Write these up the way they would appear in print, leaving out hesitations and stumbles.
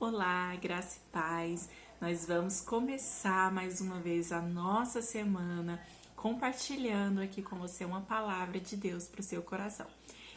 Olá, graça e paz. Nós vamos começar mais uma vez a nossa semana compartilhando aqui com você uma palavra de Deus para o seu coração.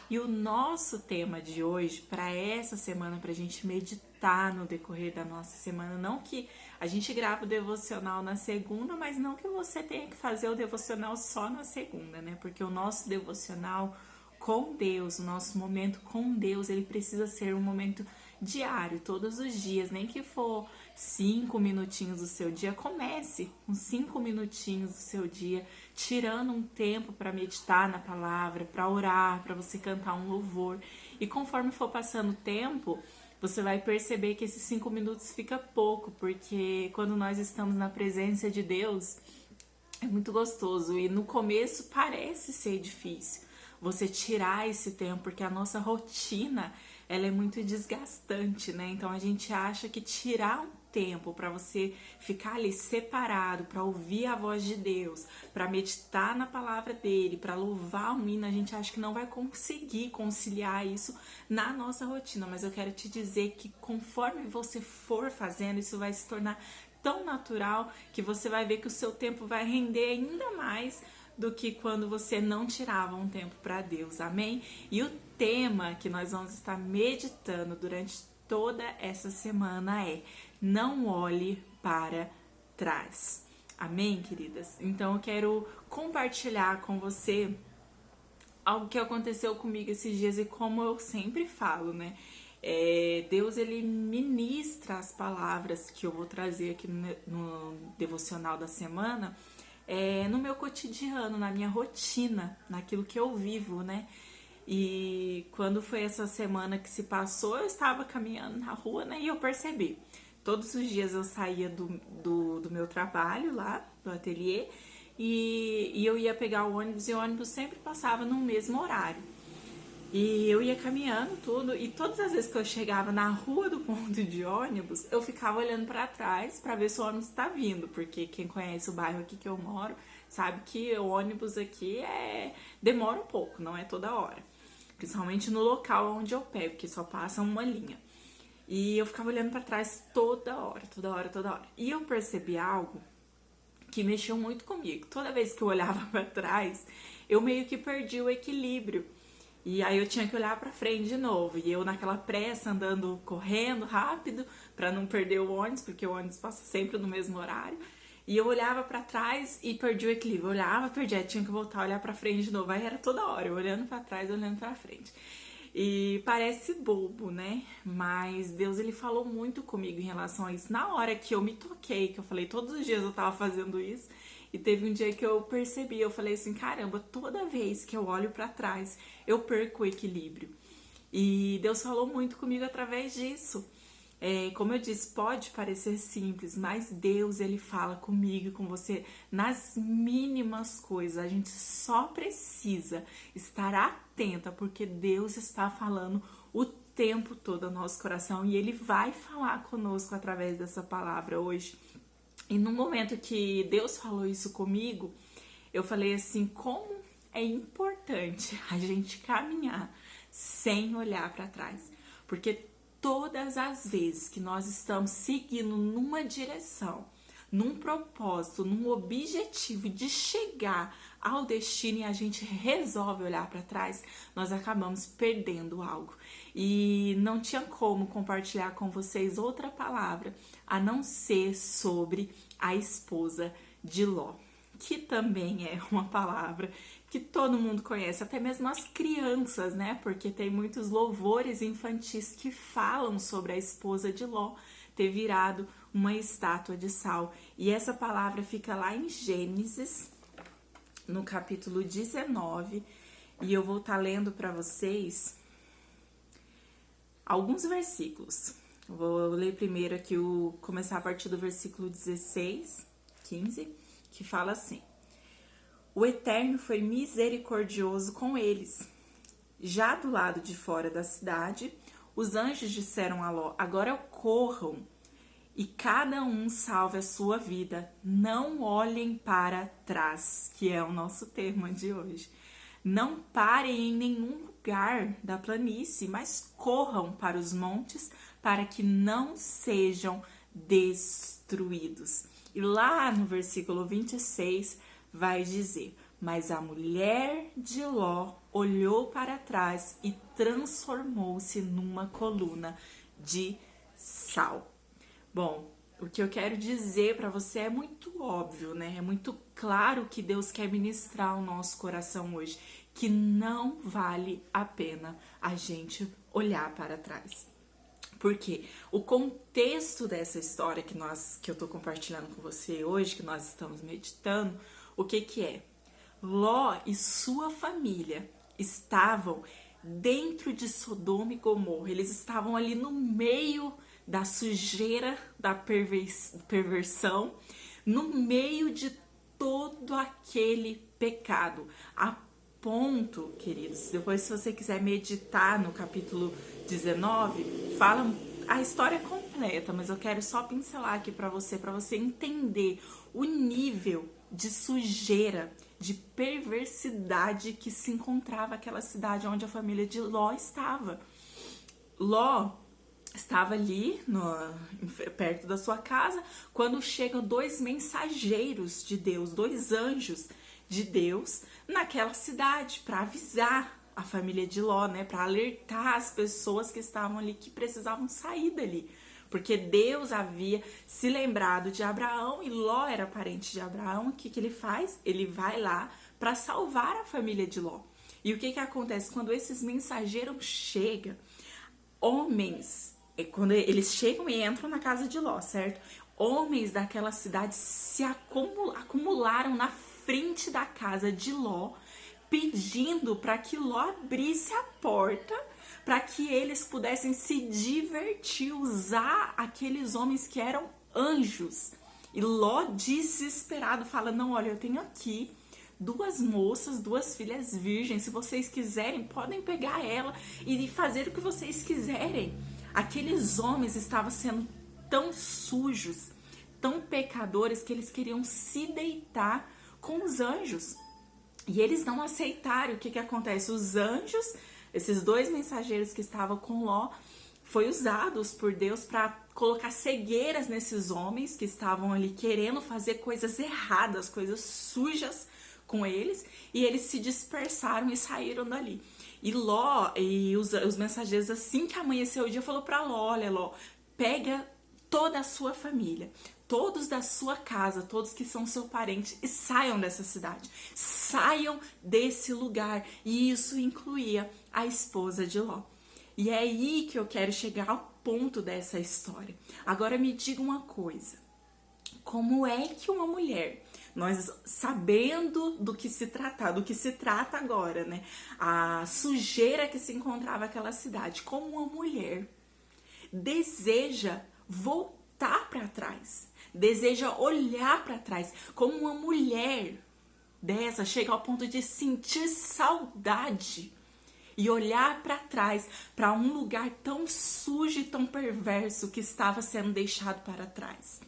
E o nosso tema de hoje, para essa semana, para a gente meditar no decorrer da nossa semana, não que a gente grava o devocional na segunda, mas não que você tenha que fazer o devocional só na segunda, né? Porque o nosso devocional com Deus, o nosso momento com Deus, ele precisa ser um momento diário, todos os dias, nem que for 5 minutinhos do seu dia, comece com 5 minutinhos do seu dia, tirando um tempo para meditar na palavra, para orar, para você cantar um louvor. E conforme for passando o tempo, você vai perceber que esses 5 minutos fica pouco, porque quando nós estamos na presença de Deus, é muito gostoso e no começo parece ser difícil você tirar esse tempo, porque a nossa rotina, ela é muito desgastante, né? Então a gente acha que tirar um tempo para você ficar ali separado, para ouvir a voz de Deus, para meditar na palavra dele, para louvar um hino, a gente acha que não vai conseguir conciliar isso na nossa rotina, mas eu quero te dizer que conforme você for fazendo, isso vai se tornar tão natural que você vai ver que o seu tempo vai render ainda mais do que quando você não tirava um tempo para Deus, amém? E o tema que nós vamos estar meditando durante toda essa semana é: não olhe para trás, amém, queridas? Então eu quero compartilhar com você algo que aconteceu comigo esses dias e como eu sempre falo, né? Deus, ele ministra as palavras que eu vou trazer aqui no devocional da semana, no meu cotidiano, na minha rotina, naquilo que eu vivo, né? E quando foi essa semana que se passou, eu estava caminhando na rua, né? E eu percebi. Todos os dias eu saía do meu trabalho lá, do ateliê, e eu ia pegar o ônibus, e o ônibus sempre passava no mesmo horário. E eu ia caminhando tudo, e todas as vezes que eu chegava na rua do ponto de ônibus, eu ficava olhando para trás para ver se o ônibus tá vindo, porque quem conhece o bairro aqui que eu moro sabe que o ônibus aqui demora um pouco, não é toda hora, principalmente no local onde eu pego, que só passa uma linha. E eu ficava olhando para trás toda hora, toda hora, toda hora. E eu percebi algo que mexeu muito comigo. Toda vez que eu olhava para trás, eu meio que perdi o equilíbrio. E aí eu tinha que olhar pra frente de novo. E eu naquela pressa, andando, correndo rápido, pra não perder o ônibus, porque o ônibus passa sempre no mesmo horário. E eu olhava pra trás e perdi o equilíbrio. Eu olhava, perdia, tinha que voltar a olhar pra frente de novo. Aí era toda hora, eu olhando pra trás, olhando pra frente. E parece bobo, né? Mas Deus, ele falou muito comigo em relação a isso. Na hora que eu me toquei, que eu falei, todos os dias eu tava fazendo isso, e teve um dia que eu percebi, eu falei assim, caramba, toda vez que eu olho pra trás, eu perco o equilíbrio. E Deus falou muito comigo através disso. Como eu disse, pode parecer simples, mas Deus, ele fala comigo e com você nas mínimas coisas. A gente só precisa estar atenta, porque Deus está falando o tempo todo ao nosso coração e ele vai falar conosco através dessa palavra hoje. E no momento que Deus falou isso comigo, eu falei assim, como é importante a gente caminhar sem olhar para trás. Porque todas as vezes que nós estamos seguindo numa direção, num propósito, num objetivo de chegar ao destino e a gente resolve olhar para trás, nós acabamos perdendo algo. E não tinha como compartilhar com vocês outra palavra a não ser sobre a esposa de Ló, que também é uma palavra que todo mundo conhece, até mesmo as crianças, né? Porque tem muitos louvores infantis que falam sobre a esposa de Ló ter virado uma estátua de sal. E essa palavra fica lá em Gênesis, no capítulo 19, e eu vou estar lendo para vocês alguns versículos. Vou ler primeiro aqui, começar a partir do versículo 16, 15, que fala assim: o Eterno foi misericordioso com eles. Já do lado de fora da cidade, os anjos disseram a Ló: agora corram e cada um salve a sua vida. Não olhem para trás, que é o nosso tema de hoje. Não parem em nenhum lugar da planície, mas corram para os montes, para que não sejam destruídos. E lá no versículo 26 vai dizer: mas a mulher de Ló olhou para trás e transformou-se numa coluna de sal. Bom, o que eu quero dizer para você é muito óbvio, né? É muito claro que Deus quer ministrar ao nosso coração hoje, que não vale a pena a gente olhar para trás. Porque o contexto dessa história que eu tô compartilhando com você hoje, que nós estamos meditando, o que é? Ló e sua família estavam dentro de Sodoma e Gomorra. Eles estavam ali no meio da sujeira, da perversão, no meio de todo aquele pecado. A ponto, queridos, depois se você quiser meditar no capítulo 19, fala a história completa, mas eu quero só pincelar aqui para você entender o nível de sujeira, de perversidade que se encontrava aquela cidade onde a família de Ló estava. Ló estava ali perto da sua casa quando chegam dois mensageiros de Deus, dois anjos de Deus naquela cidade para avisar a família de Ló, né, para alertar as pessoas que estavam ali que precisavam sair dali. Porque Deus havia se lembrado de Abraão e Ló era parente de Abraão. O que ele faz? Ele vai lá para salvar a família de Ló. E o que acontece? Quando esses mensageiros chegam, homens, quando eles chegam e entram na casa de Ló, certo? Homens daquela cidade se acumularam na frente da casa de Ló, pedindo para que Ló abrisse a porta para que eles pudessem se divertir, usar aqueles homens que eram anjos. E Ló, desesperado, fala: não, olha, eu tenho aqui duas moças, duas filhas virgens, se vocês quiserem, podem pegar ela e fazer o que vocês quiserem. Aqueles homens estavam sendo tão sujos, tão pecadores, que eles queriam se deitar com os anjos. E eles não aceitaram. O que acontece? Os anjos, esses dois mensageiros que estavam com Ló, foi usados por Deus para colocar cegueiras nesses homens que estavam ali querendo fazer coisas erradas, coisas sujas com eles, e eles se dispersaram e saíram dali. E Ló e os mensageiros, assim que amanheceu o dia, falou para Ló: olha, Ló, pega toda a sua família, todos da sua casa, todos que são seu parente, e saiam dessa cidade, saiam desse lugar. E isso incluía a esposa de Ló. E é aí que eu quero chegar ao ponto dessa história. Agora me diga uma coisa: como é que uma mulher, nós sabendo do que se trata agora, né? A sujeira que se encontrava naquela cidade, como uma mulher deseja voltar para trás, deseja olhar para trás, como uma mulher dessa chega ao ponto de sentir saudade e olhar para trás, para um lugar tão sujo e tão perverso que estava sendo deixado para trás.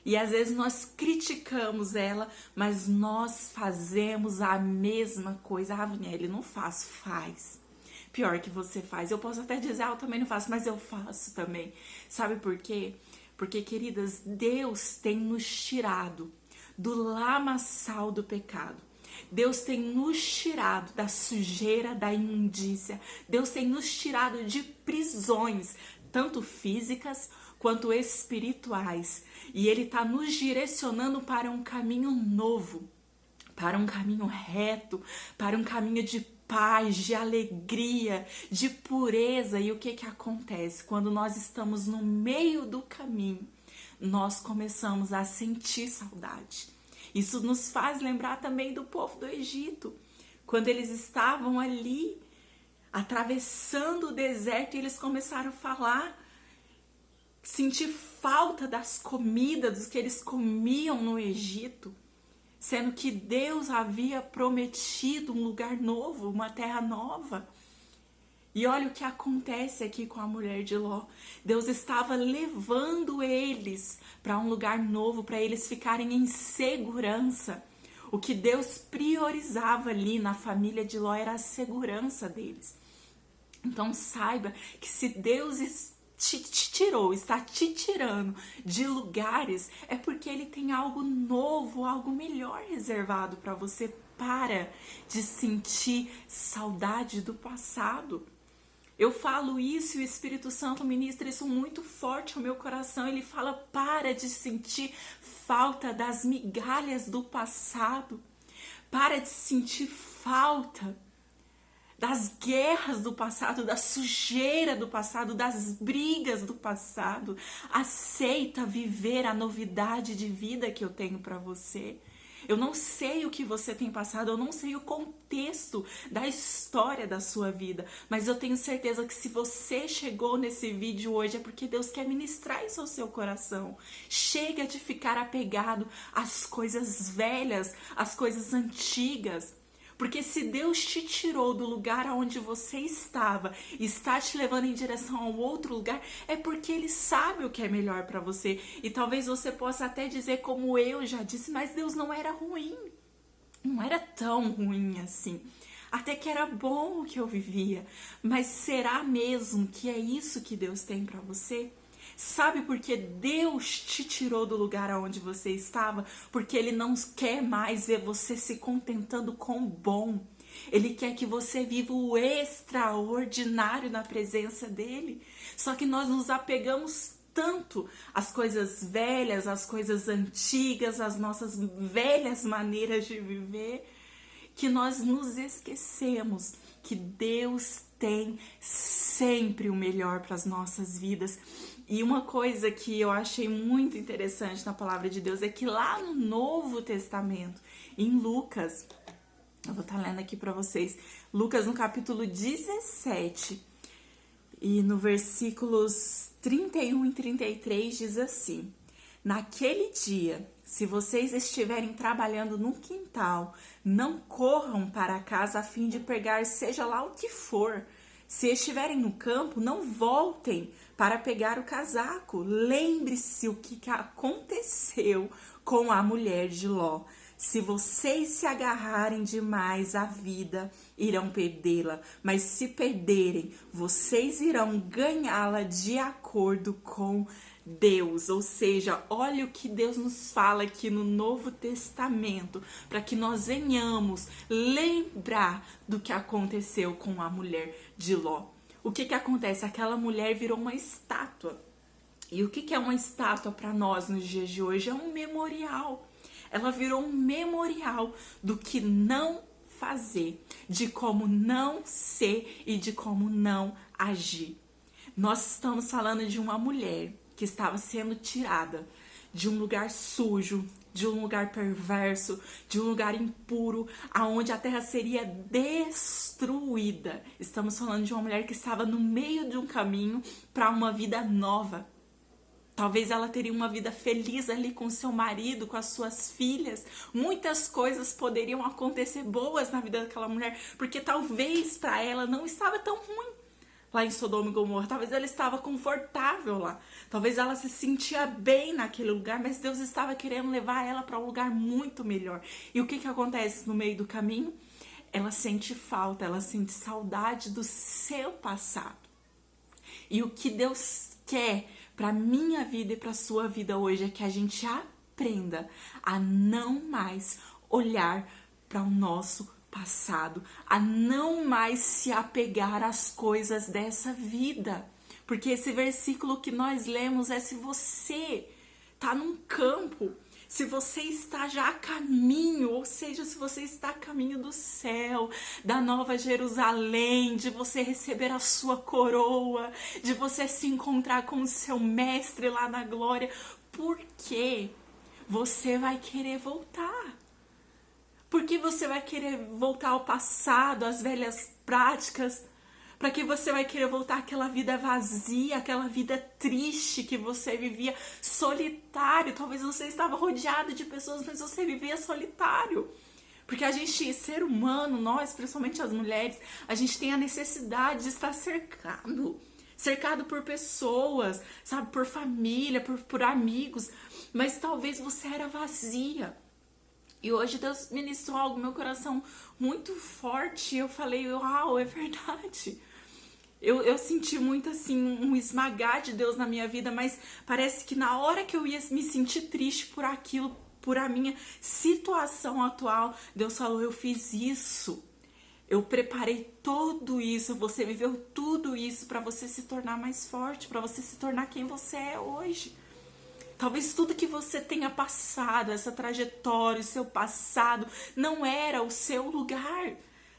E às vezes nós criticamos ela, mas nós fazemos a mesma coisa. Ah, Vaniele, não faço, faz. Pior que você faz. Eu posso até dizer: eu também não faço, mas eu faço também. Sabe por quê? Porque, queridas, Deus tem nos tirado do lamaçal do pecado. Deus tem nos tirado da sujeira, da imundícia. Deus tem nos tirado de prisões, tanto físicas quanto espirituais. E Ele está nos direcionando para um caminho novo, para um caminho reto, para um caminho de paz, de alegria, de pureza. E o que acontece? Quando nós estamos no meio do caminho, nós começamos a sentir saudade. Isso nos faz lembrar também do povo do Egito, quando eles estavam ali atravessando o deserto e eles começaram a falar, sentir falta das comidas, dos que eles comiam no Egito, sendo que Deus havia prometido um lugar novo, uma terra nova. E olha o que acontece aqui com a mulher de Ló. Deus estava levando eles para um lugar novo, para eles ficarem em segurança. O que Deus priorizava ali na família de Ló era a segurança deles. Então saiba que se Deus te tirou, está te tirando de lugares, é porque Ele tem algo novo, algo melhor reservado para você. Para de sentir saudade do passado. Eu falo isso e o Espírito Santo ministra isso muito forte ao meu coração. Ele fala: para de sentir falta das migalhas do passado. Para de sentir falta das guerras do passado, da sujeira do passado, das brigas do passado. Aceita viver a novidade de vida que eu tenho para você. Eu não sei o que você tem passado, eu não sei o contexto da história da sua vida, mas eu tenho certeza que se você chegou nesse vídeo hoje é porque Deus quer ministrar isso ao seu coração. Chega de ficar apegado às coisas velhas, às coisas antigas. Porque se Deus te tirou do lugar onde você estava e está te levando em direção a um outro lugar, é porque Ele sabe o que é melhor para você. E talvez você possa até dizer, como eu já disse, mas Deus não era ruim. Não era tão ruim assim. Até que era bom o que eu vivia. Mas será mesmo que é isso que Deus tem para você? Sabe por que Deus te tirou do lugar onde você estava? Porque Ele não quer mais ver você se contentando com o bom. Ele quer que você viva o extraordinário na presença dEle. Só que nós nos apegamos tanto às coisas velhas, às coisas antigas, às nossas velhas maneiras de viver, que nós nos esquecemos que Deus tem sempre o melhor para as nossas vidas. E uma coisa que eu achei muito interessante na palavra de Deus é que lá no Novo Testamento, em Lucas, eu vou estar lendo aqui para vocês, Lucas no capítulo 17, e no versículos 31 e 33 diz assim: naquele dia, se vocês estiverem trabalhando no quintal, não corram para casa a fim de pegar seja lá o que for. Se estiverem no campo, não voltem para pegar o casaco. Lembre-se o que aconteceu com a mulher de Ló. Se vocês se agarrarem demais à vida, irão perdê-la. Mas se perderem, vocês irão ganhá-la de acordo com Deus. Ou seja, olha o que Deus nos fala aqui no Novo Testamento, para que nós venhamos lembrar do que aconteceu com a mulher de Ló. O que acontece? Aquela mulher virou uma estátua. E o que é uma estátua para nós nos dias de hoje? É um memorial. Ela virou um memorial do que não fazer, de como não ser e de como não agir. Nós estamos falando de uma mulher que estava sendo tirada de um lugar sujo, de um lugar perverso, de um lugar impuro, aonde a terra seria destruída. Estamos falando de uma mulher que estava no meio de um caminho para uma vida nova. Talvez ela teria uma vida feliz ali com seu marido, com as suas filhas. Muitas coisas poderiam acontecer boas na vida daquela mulher, porque talvez para ela não estava tão ruim lá em Sodoma e Gomorra. Talvez ela estava confortável lá. Talvez ela se sentia bem naquele lugar, mas Deus estava querendo levar ela para um lugar muito melhor. E o que acontece no meio do caminho? Ela sente falta, ela sente saudade do seu passado. E o que Deus quer para minha vida e para sua vida hoje é que a gente aprenda a não mais olhar para o nosso passado, a não mais se apegar às coisas dessa vida. Porque esse versículo que nós lemos é: se você está num campo, se você está já a caminho, ou seja, se você está a caminho do céu, da Nova Jerusalém, de você receber a sua coroa, de você se encontrar com o seu mestre lá na glória, por que você vai querer voltar? Por que você vai querer voltar ao passado, às velhas práticas? Para que você vai querer voltar àquela vida vazia, aquela vida triste que você vivia solitário? Talvez você estava rodeado de pessoas, mas você vivia solitário. Porque a gente, ser humano, nós, principalmente as mulheres, a gente tem a necessidade de estar cercado por pessoas, sabe, por família, por amigos, mas talvez você era vazia. E hoje Deus ministrou algo no meu coração muito forte e eu falei: uau, é verdade. Eu senti muito assim um esmagar de Deus na minha vida, mas parece que na hora que eu ia me sentir triste por aquilo, por a minha situação atual, Deus falou: eu fiz isso. Eu preparei tudo isso, você viveu tudo isso para você se tornar mais forte, para você se tornar quem você é hoje. Talvez tudo que você tenha passado, essa trajetória, o seu passado, não era o seu lugar.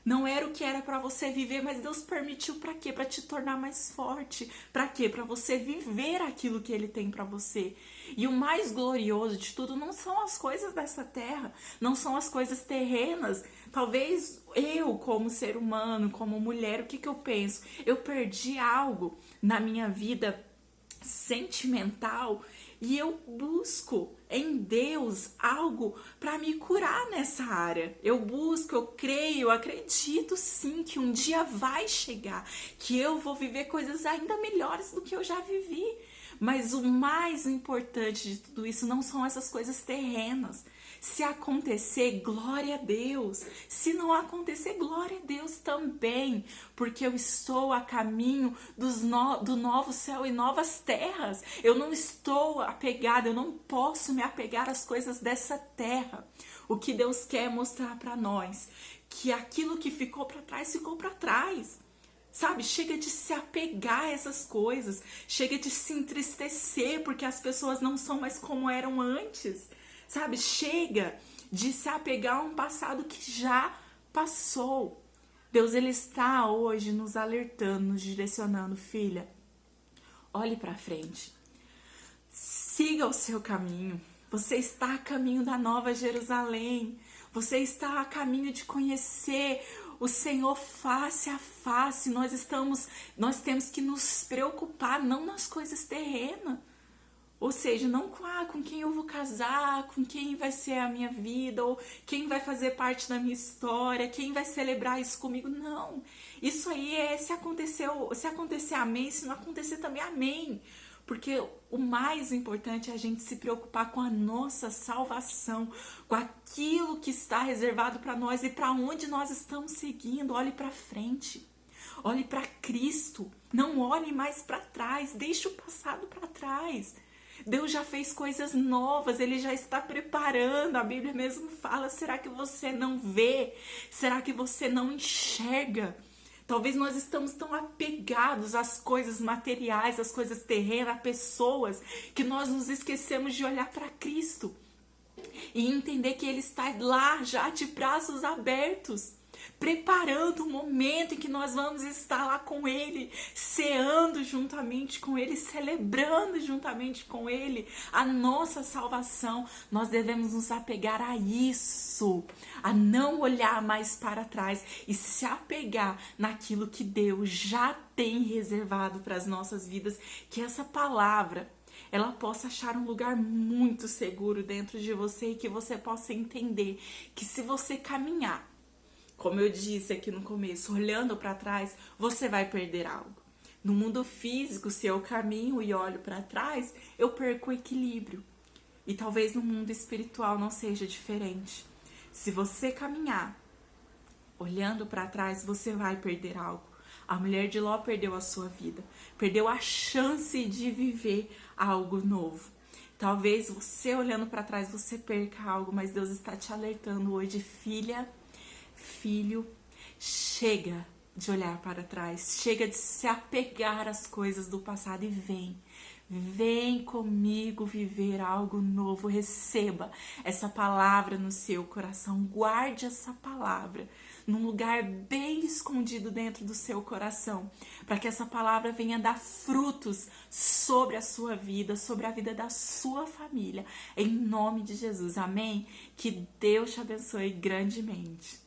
Não era o que era para você viver, mas Deus permitiu para quê? Para te tornar mais forte. Para quê? Para você viver aquilo que Ele tem para você. E o mais glorioso de tudo não são as coisas dessa terra, não são as coisas terrenas. Talvez eu, como ser humano, como mulher, o que eu penso? Eu perdi algo na minha vida sentimental e eu busco em Deus algo para me curar nessa área. Eu busco, eu creio, eu acredito sim que um dia vai chegar, que eu vou viver coisas ainda melhores do que eu já vivi. Mas o mais importante de tudo isso não são essas coisas terrenas. Se acontecer, glória a Deus. Se não acontecer, glória a Deus também. Porque eu estou a caminho do novo céu e novas terras. Eu não estou apegada, eu não posso me apegar às coisas dessa terra. O que Deus quer mostrar para nós, que aquilo que ficou para trás, ficou para trás. Sabe, chega de se apegar a essas coisas, chega de se entristecer porque as pessoas não são mais como eram antes. Sabe, chega de se apegar a um passado que já passou. Deus, Ele está hoje nos alertando, nos direcionando. Filha, olhe para frente. Siga o seu caminho. Você está a caminho da Nova Jerusalém. Você está a caminho de conhecer o Senhor face a face. Nós temos que nos preocupar não nas coisas terrenas. Ou seja, não com quem eu vou casar, com quem vai ser a minha vida, ou quem vai fazer parte da minha história, quem vai celebrar isso comigo. Não. Isso aí é se acontecer, amém. Se não acontecer também, amém. Porque o mais importante é a gente se preocupar com a nossa salvação, com aquilo que está reservado para nós e para onde nós estamos seguindo. Olhe para frente. Olhe para Cristo. Não olhe mais para trás. Deixe o passado para trás. Deus já fez coisas novas, Ele já está preparando. A Bíblia mesmo fala: será que você não vê? Será que você não enxerga? Talvez nós estamos tão apegados às coisas materiais, às coisas terrenas, a pessoas, que nós nos esquecemos de olhar para Cristo e entender que Ele está lá já de braços abertos, preparando o momento em que nós vamos estar lá com Ele, ceando juntamente com Ele, celebrando juntamente com Ele a nossa salvação. Nós devemos nos apegar a isso, a não olhar mais para trás e se apegar naquilo que Deus já tem reservado para as nossas vidas, que essa palavra ela possa achar um lugar muito seguro dentro de você e que você possa entender que se você caminhar, como eu disse aqui no começo, olhando para trás, você vai perder algo. No mundo físico, se eu caminho e olho para trás, eu perco o equilíbrio. E talvez no mundo espiritual não seja diferente. Se você caminhar olhando para trás, você vai perder algo. A mulher de Ló perdeu a sua vida, perdeu a chance de viver algo novo. Talvez você olhando para trás, você perca algo, mas Deus está te alertando hoje, filha, filho, chega de olhar para trás, chega de se apegar às coisas do passado e vem comigo viver algo novo. Receba essa palavra no seu coração, guarde essa palavra num lugar bem escondido dentro do seu coração, para que essa palavra venha dar frutos sobre a sua vida, sobre a vida da sua família, em nome de Jesus, amém? Que Deus te abençoe grandemente.